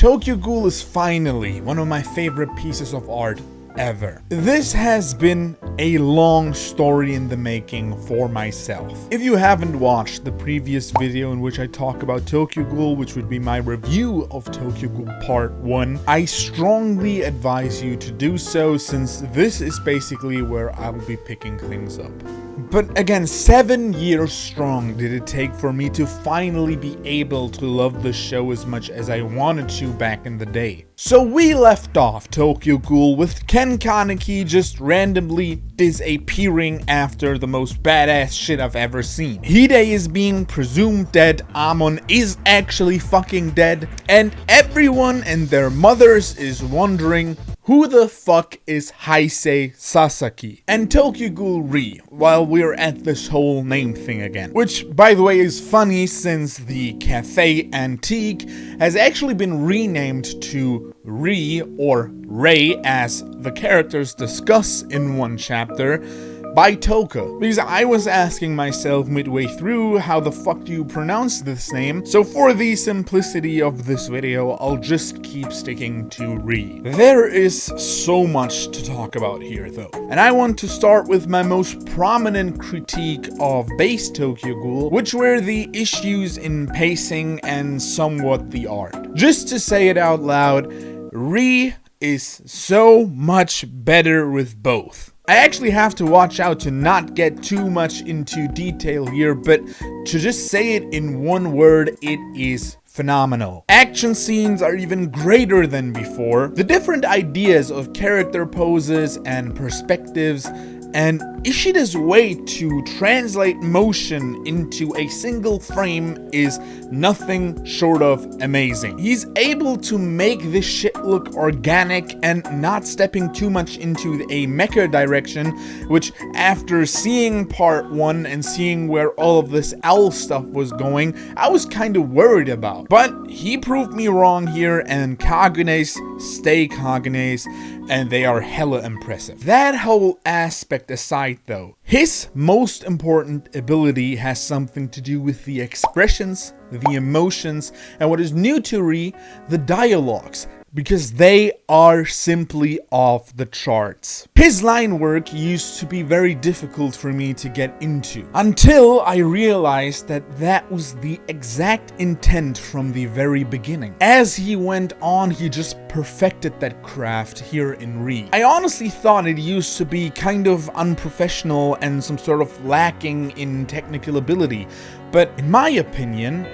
Tokyo Ghoul is finally one of my favorite pieces of art ever. This has been a long story in the making for myself. If you haven't watched the previous video in which I talk about Tokyo Ghoul, which would be my review of Tokyo Ghoul Part 1, I strongly advise you to do so, since this is basically where I will be picking things up. But again, 7 years strong did it take for me to finally be able to love the show as much as I wanted to back in the day. So we left off Tokyo Ghoul with Ken Kaneki just randomly disappearing after the most badass shit I've ever seen. Hide is being presumed dead, Amon is actually fucking dead, and everyone and their mothers is wondering, who the fuck is Heisei Sasaki? And Tokyo Ghoul Re, while we're at this whole name thing again. Which, by the way, is funny since the Cafe Antique has actually been renamed to Re, or Rei, as the characters discuss in one chapter, by Toka, because I was asking myself midway through, how the fuck do you pronounce this name? So for the simplicity of this video, I'll just keep sticking to Re. There is so much to talk about here though, and I want to start with my most prominent critique of base Tokyo Ghoul, which were the issues in pacing and somewhat the art. Just to say it out loud, Re is so much better with both. I actually have to watch out to not get too much into detail here, but to just say it in one word, it is phenomenal. Action scenes are even greater than before. The different ideas of character poses and perspectives, and Ishida's way to translate motion into a single frame is nothing short of amazing. He's able to make this shit look organic and not stepping too much into a mecha direction, which after seeing part 1 and seeing where all of this owl stuff was going, I was kind of worried about. But he proved me wrong here, and Kagenes stay Kagenes, and they are hella impressive. That whole aspect aside though, his most important ability has something to do with the expressions, the emotions, and what is new to Re, the dialogues, because they are simply off the charts. His line work used to be very difficult for me to get into, until I realized that that was the exact intent from the very beginning. As he went on, he just perfected that craft here in Re. I honestly thought it used to be kind of unprofessional and some sort of lacking in technical ability, but in my opinion,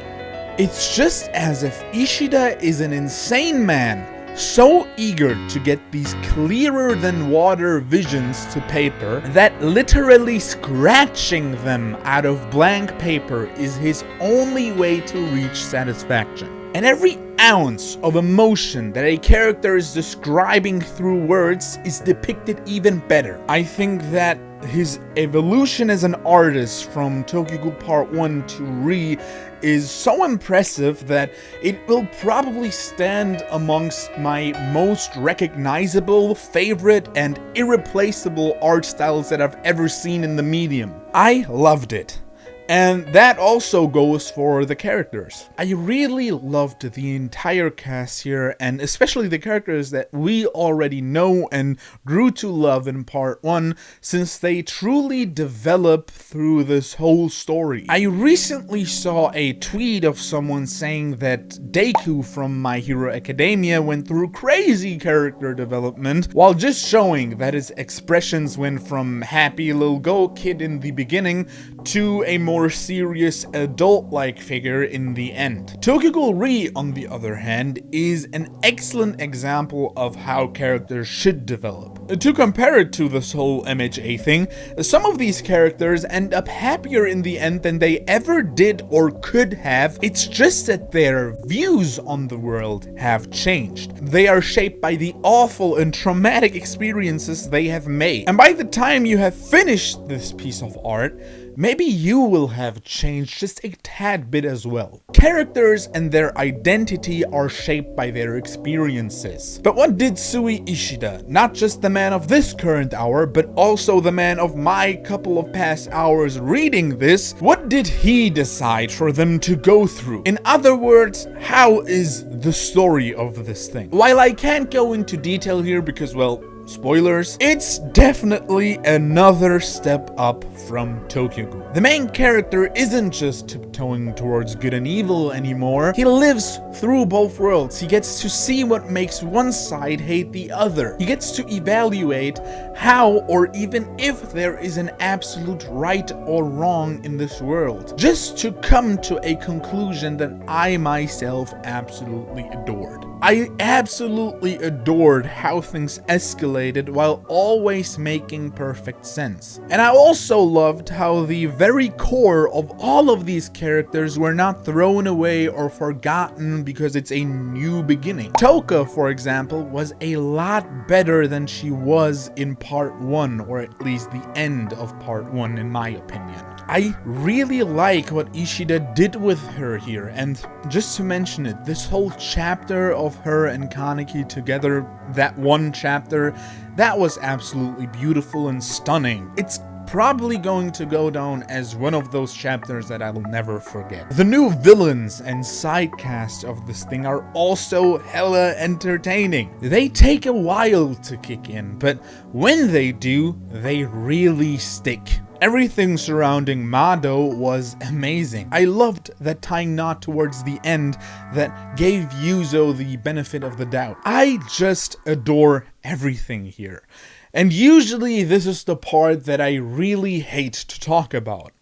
it's just as if Ishida is an insane man, so eager to get these clearer than water visions to paper that literally scratching them out of blank paper is his only way to reach satisfaction. And every ounce of emotion that a character is describing through words is depicted even better. I think that his evolution as an artist from Tokyo Ghoul Part 1 to Re is so impressive that it will probably stand amongst my most recognizable, favorite, and irreplaceable art styles that I've ever seen in the medium. I loved it. And that also goes for the characters. I really loved the entire cast here, and especially the characters that we already know and grew to love in part 1, since they truly develop through this whole story. I recently saw a tweet of someone saying that Deku from My Hero Academia went through crazy character development, while just showing that his expressions went from happy little go kid in the beginning to a more serious adult-like figure in the end. Tokyo Ghoul Re, on the other hand, is an excellent example of how characters should develop. To compare it to this whole MHA thing, some of these characters end up happier in the end than they ever did or could have. It's just that their views on the world have changed. They are shaped by the awful and traumatic experiences they have made. And by the time you have finished this piece of art, maybe you will have changed just a tad bit as well. Characters and their identity are shaped by their experiences. But what did Sui Ishida, not just the man of this current hour, but also the man of my couple of past hours reading this, what did he decide for them to go through? In other words, how is the story of this thing? While I can't go into detail here because, well, spoilers, it's definitely another step up from Tokyo Ghoul. The main character isn't just tiptoeing towards good and evil anymore. He lives through both worlds. He gets to see what makes one side hate the other. He gets to evaluate how or even if there is an absolute right or wrong in this world, just to come to a conclusion that I myself absolutely adored. I absolutely adored how things escalated while always making perfect sense. And I also loved how the very core of all of these characters were not thrown away or forgotten because it's a new beginning. Toka, for example, was a lot better than she was in part 1, or at least the end of part 1 in my opinion. I really like what Ishida did with her here, and just to mention it, this whole chapter of her and Kaneki together, that one chapter, that was absolutely beautiful and stunning. It's probably going to go down as one of those chapters that I will never forget. The new villains and side cast of this thing are also hella entertaining. They take a while to kick in, but when they do, they really stick. Everything surrounding Mado was amazing. I loved that tying knot towards the end that gave Yuzo the benefit of the doubt. I just adore everything here. And usually this is the part that I really hate to talk about.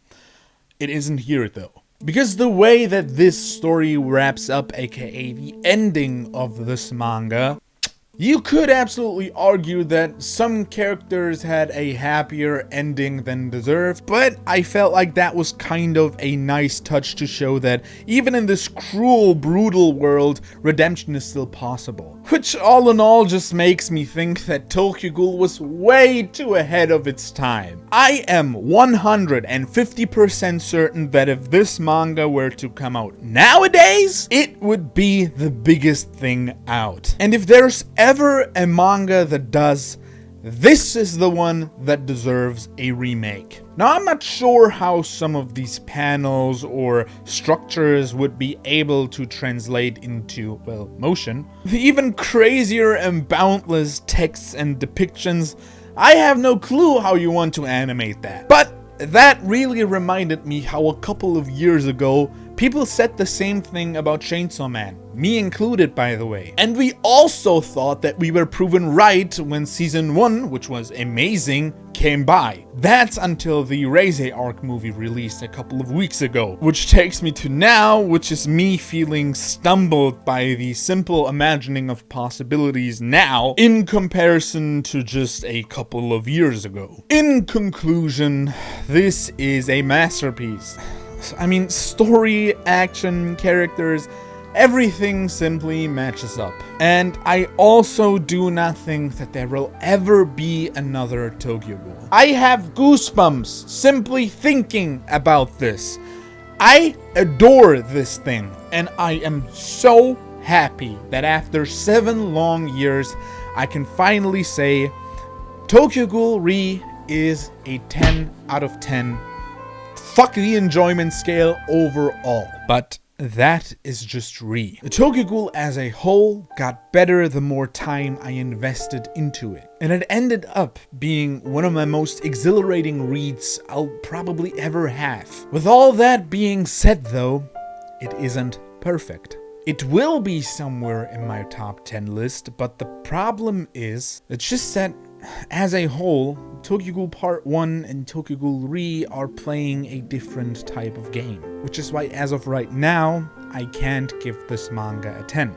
It isn't here though. Because the way that this story wraps up, aka the ending of this manga, you could absolutely argue that some characters had a happier ending than deserved, but I felt like that was kind of a nice touch to show that even in this cruel, brutal world, redemption is still possible. Which all in all just makes me think that Tokyo Ghoul was way too ahead of its time. I am 150% certain that if this manga were to come out nowadays, it would be the biggest thing out. And if there's ever a manga that does, this is the one that deserves a remake. Now, I'm not sure how some of these panels or structures would be able to translate into, well, motion. The even crazier and boundless texts and depictions, I have no clue how you want to animate that. But that really reminded me how a couple of years ago, people said the same thing about Chainsaw Man. Me included, by the way. And we also thought that we were proven right when season 1, which was amazing, came by. That's until the Reise arc movie released a couple of weeks ago. Which takes me to now, which is me feeling stumbled by the simple imagining of possibilities now in comparison to just a couple of years ago. In conclusion, this is a masterpiece. I mean, story, action, characters, everything simply matches up. And I also do not think that there will ever be another Tokyo Ghoul. I have goosebumps simply thinking about this. I adore this thing, and I am so happy that after 7 long years, I can finally say Tokyo Ghoul Re is a 10 out of 10. Fuck the enjoyment scale overall. But that is just Re. The Tokyo Ghoul as a whole got better the more time I invested into it. And it ended up being one of my most exhilarating reads I'll probably ever have. With all that being said though, it isn't perfect. It will be somewhere in my top 10 list, but the problem is, it's just that as a whole, Tokyo Ghoul Part 1 and Tokyo Ghoul Re are playing a different type of game. Which is why as of right now, I can't give this manga a 10.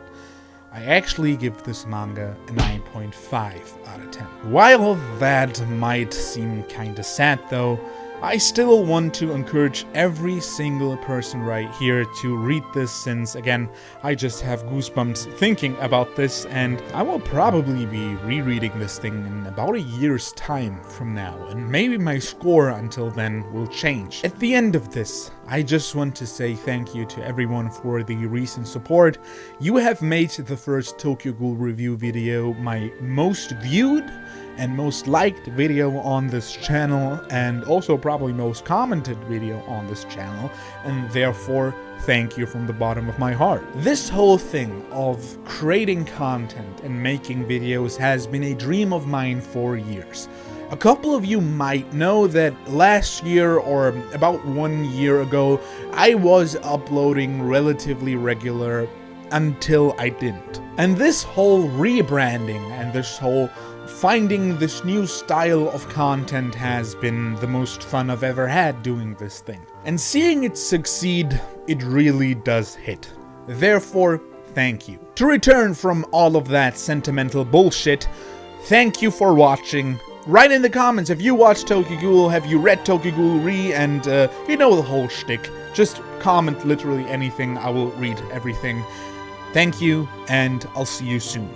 I actually give this manga a 9.5 out of 10. While that might seem kinda sad though, I still want to encourage every single person right here to read this, since again, I just have goosebumps thinking about this, and I will probably be rereading this thing in about a year's time from now, and maybe my score until then will change. At the end of this, I just want to say thank you to everyone for the recent support. You have made the first Tokyo Ghoul review video my most viewed and most liked video on this channel, and also probably most commented video on this channel, and therefore thank you from the bottom of my heart. This whole thing of creating content and making videos has been a dream of mine for years. A couple of you might know that last year, or about 1 year ago, I was uploading relatively regular until I didn't. And this whole rebranding and this whole finding this new style of content has been the most fun I've ever had doing this thing. And seeing it succeed, it really does hit. Therefore, thank you. To return from all of that sentimental bullshit, thank you for watching. Write in the comments if you watched Tokyo Ghoul, have you read Tokyo Ghoul Re, and you know the whole shtick. Just comment literally anything, I will read everything. Thank you, and I'll see you soon.